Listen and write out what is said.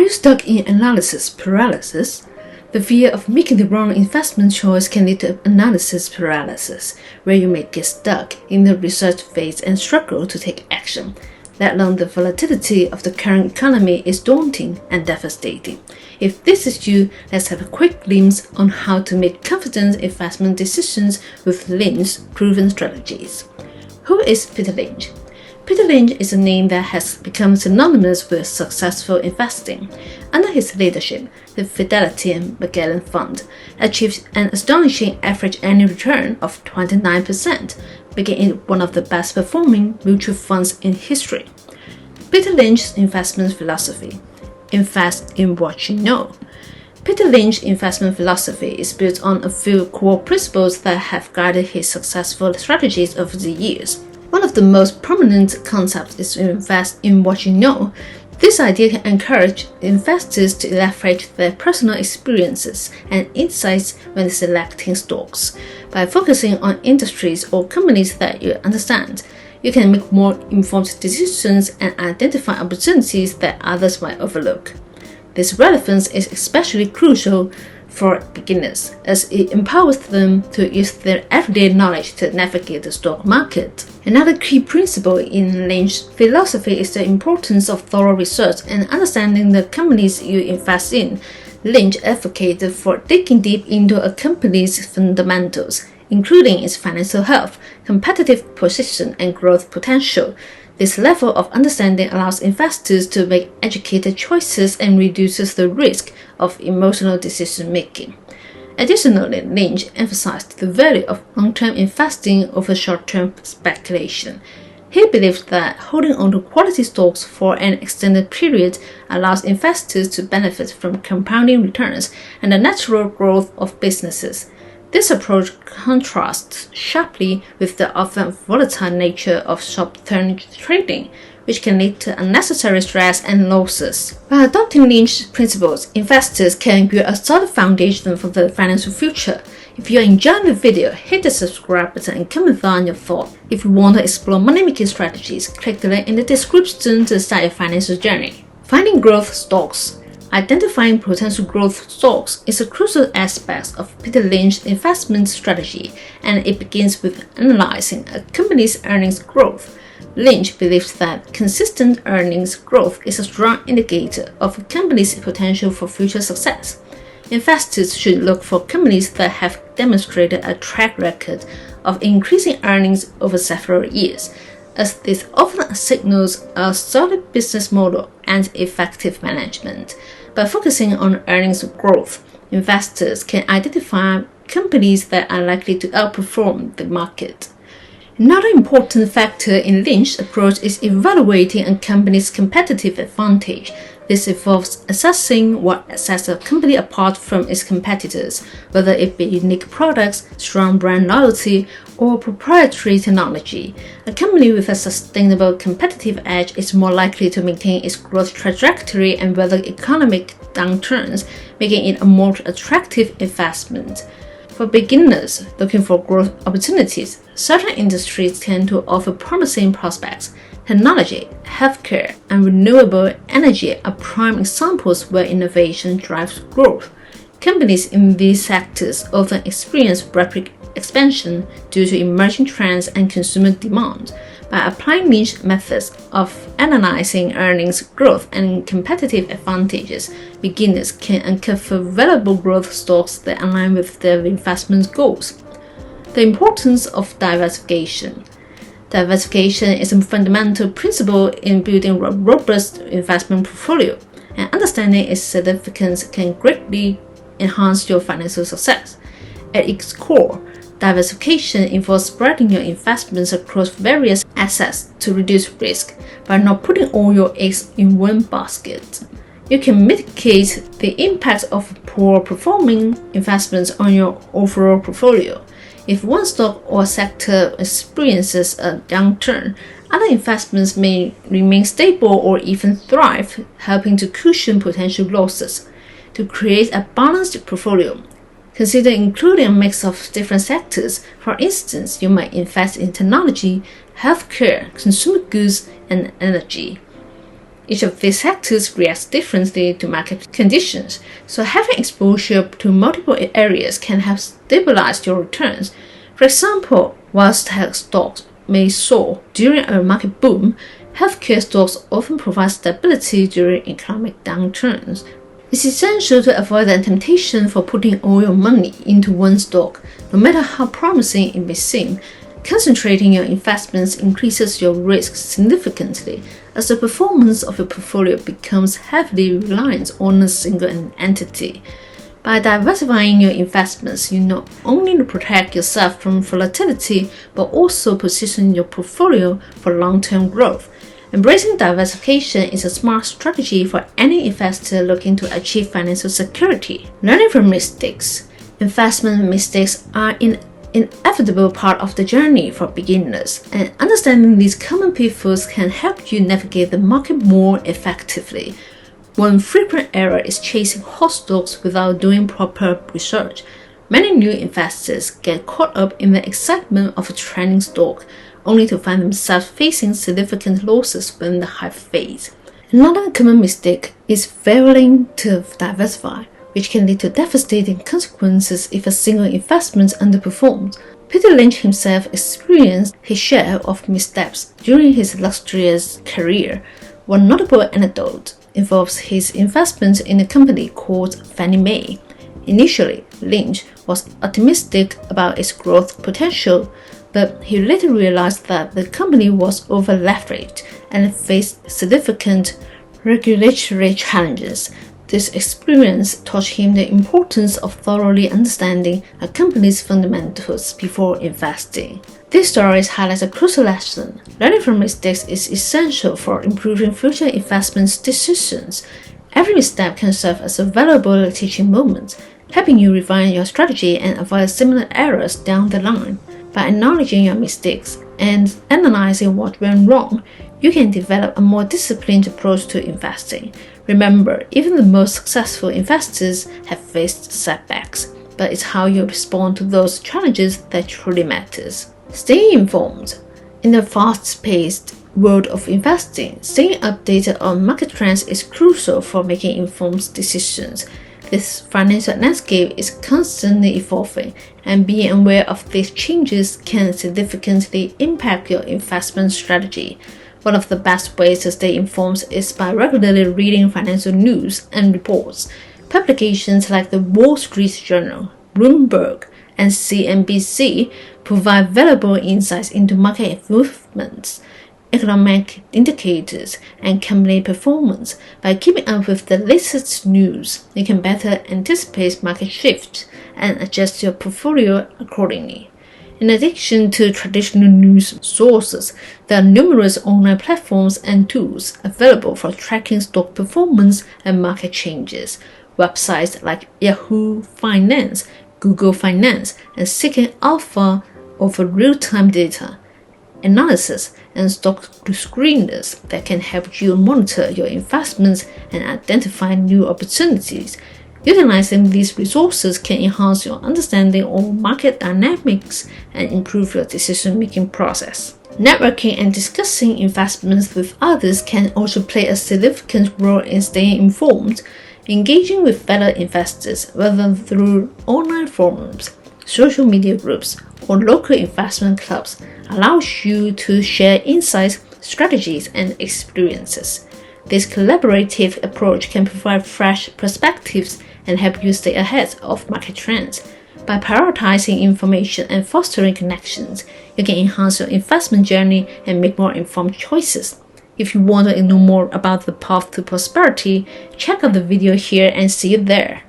you stuck in analysis paralysis? The fear of making the wrong investment choice can lead to analysis paralysis, where you may get stuck in the research phase and struggle to take action. Let alone the volatility of the current economy is daunting and devastating. If this is you, let's have a quick glimpse on how to make confident investment decisions with Lynch's proven strategies. Who is Peter Lynch? Peter Lynch is a name that has become synonymous with successful investing. Under his leadership, the Fidelity Magellan Fund achieved an astonishing average annual return of 29%, making it one of the best-performing mutual funds in history. Peter Lynch's investment philosophy: invest in what you know. Peter Lynch's investment philosophy is built on a few core principles that have guided his successful strategies over the years. One of the most prominent concepts is to invest in what you know. This idea can encourage investors to leverage their personal experiences and insights when selecting stocks. By focusing on industries or companies that you understand, you can make more informed decisions and identify opportunities that others might overlook. This relevance is especially crucial for beginners, as it empowers them to use their everyday knowledge to navigate the stock market. Another key principle in Lynch's philosophy is the importance of thorough research and understanding the companies you invest in. Lynch advocated for digging deep into a company's fundamentals, including its financial health, competitive position, and growth potential. This level of understanding allows investors to make educated choices and reduces the risk of emotional decision-making. Additionally, Lynch emphasized the value of long-term investing over short-term speculation. He believed that holding on to quality stocks for an extended period allows investors to benefit from compounding returns and the natural growth of businesses. This approach contrasts sharply with the often volatile nature of short-term trading, which can lead to unnecessary stress and losses. By adopting Lynch's principles, investors can build a solid foundation for their financial future. If you are enjoying the video, hit the subscribe button and comment down your thoughts. If you want to explore money-making strategies, click the link in the description to start your financial journey. Finding growth stocks. Identifying potential growth stocks is a crucial aspect of Peter Lynch's investment strategy, and it begins with analyzing a company's earnings growth. Lynch believes that consistent earnings growth is a strong indicator of a company's potential for future success. Investors should look for companies that have demonstrated a track record of increasing earnings over several years, as this often signals a solid business model and effective management. By focusing on earnings growth, investors can identify companies that are likely to outperform the market. Another important factor in Lynch's approach is evaluating a company's competitive advantage. This involves assessing what sets a company apart from its competitors, whether it be unique products, strong brand loyalty, or proprietary technology. A company with a sustainable competitive edge is more likely to maintain its growth trajectory and weather economic downturns, making it a more attractive investment. For beginners looking for growth opportunities, certain industries tend to offer promising prospects. Technology, healthcare, and renewable energy are prime examples where innovation drives growth. Companies in these sectors often experience rapid expansion due to emerging trends and consumer demand. By applying Lynch's methods of analyzing earnings growth and competitive advantages, beginners can uncover valuable growth stocks that align with their investment goals. The importance of diversification. Diversification is a fundamental principle in building a robust investment portfolio, and understanding its significance can greatly enhance your financial success. At its core, diversification involves spreading your investments across various assets to reduce risk. By not putting all your eggs in one basket, you can mitigate the impact of poor performing investments on your overall portfolio. If one stock or sector experiences a downturn, other investments may remain stable or even thrive, helping to cushion potential losses. To create a balanced portfolio, consider including a mix of different sectors. For instance, you might invest in technology, healthcare, consumer goods, and energy. Each of these sectors reacts differently to market conditions, so having exposure to multiple areas can help stabilize your returns. For example, whilst tech stocks may soar during a market boom, healthcare stocks often provide stability during economic downturns. It's essential to avoid the temptation for putting all your money into one stock, no matter how promising it may seem. Concentrating your investments increases your risk significantly, as the performance of your portfolio becomes heavily reliant on a single entity. By diversifying your investments, you not only protect yourself from volatility, but also position your portfolio for long-term growth. Embracing diversification is a smart strategy for any investor looking to achieve financial security. Learning from mistakes. Investment mistakes are an inevitable part of the journey for beginners, and understanding these common pitfalls can help you navigate the market more effectively. One frequent error is chasing hot stocks without doing proper research. Many new investors get caught up in the excitement of a trending stock, only to find themselves facing significant losses when the hype fades. Another common mistake is failing to diversify, which can lead to devastating consequences if a single investment underperforms. Peter Lynch himself experienced his share of missteps during his illustrious career. One notable anecdote involves his investment in a company called Fannie Mae. Initially, Lynch was optimistic about its growth potential, but he later realized that the company was over-leveraged and faced significant regulatory challenges. This experience taught him the importance of thoroughly understanding a company's fundamentals before investing. These stories highlight a crucial lesson. Learning from mistakes is essential for improving future investment decisions. Every misstep can serve as a valuable teaching moment, helping you refine your strategy and avoid similar errors down the line. By acknowledging your mistakes and analyzing what went wrong, you can develop a more disciplined approach to investing. Remember, even the most successful investors have faced setbacks, but it's how you respond to those challenges that truly matters. Staying informed. In the fast-paced world of investing, staying updated on market trends is crucial for making informed decisions. This financial landscape is constantly evolving, and being aware of these changes can significantly impact your investment strategy. One of the best ways to stay informed is by regularly reading financial news and reports. Publications like the Wall Street Journal, Bloomberg, and CNBC provide valuable insights into market movements, economic indicators, and company performance. By keeping up with the latest news, you can better anticipate market shifts and adjust your portfolio accordingly. In addition to traditional news sources, there are numerous online platforms and tools available for tracking stock performance and market changes. Websites like Yahoo Finance, Google Finance, and Seeking Alpha offer real-time data analysis and stock screeners that can help you monitor your investments and identify new opportunities. Utilizing these resources can enhance your understanding of market dynamics and improve your decision-making process. Networking and discussing investments with others can also play a significant role in staying informed. Engaging with fellow investors, whether through online forums, social media groups, or local investment clubs, allows you to share insights, strategies, and experiences. This collaborative approach can provide fresh perspectives and help you stay ahead of market trends. By prioritizing information and fostering connections, you can enhance your investment journey and make more informed choices. If you want to know more about the path to prosperity, check out the video here and see you there.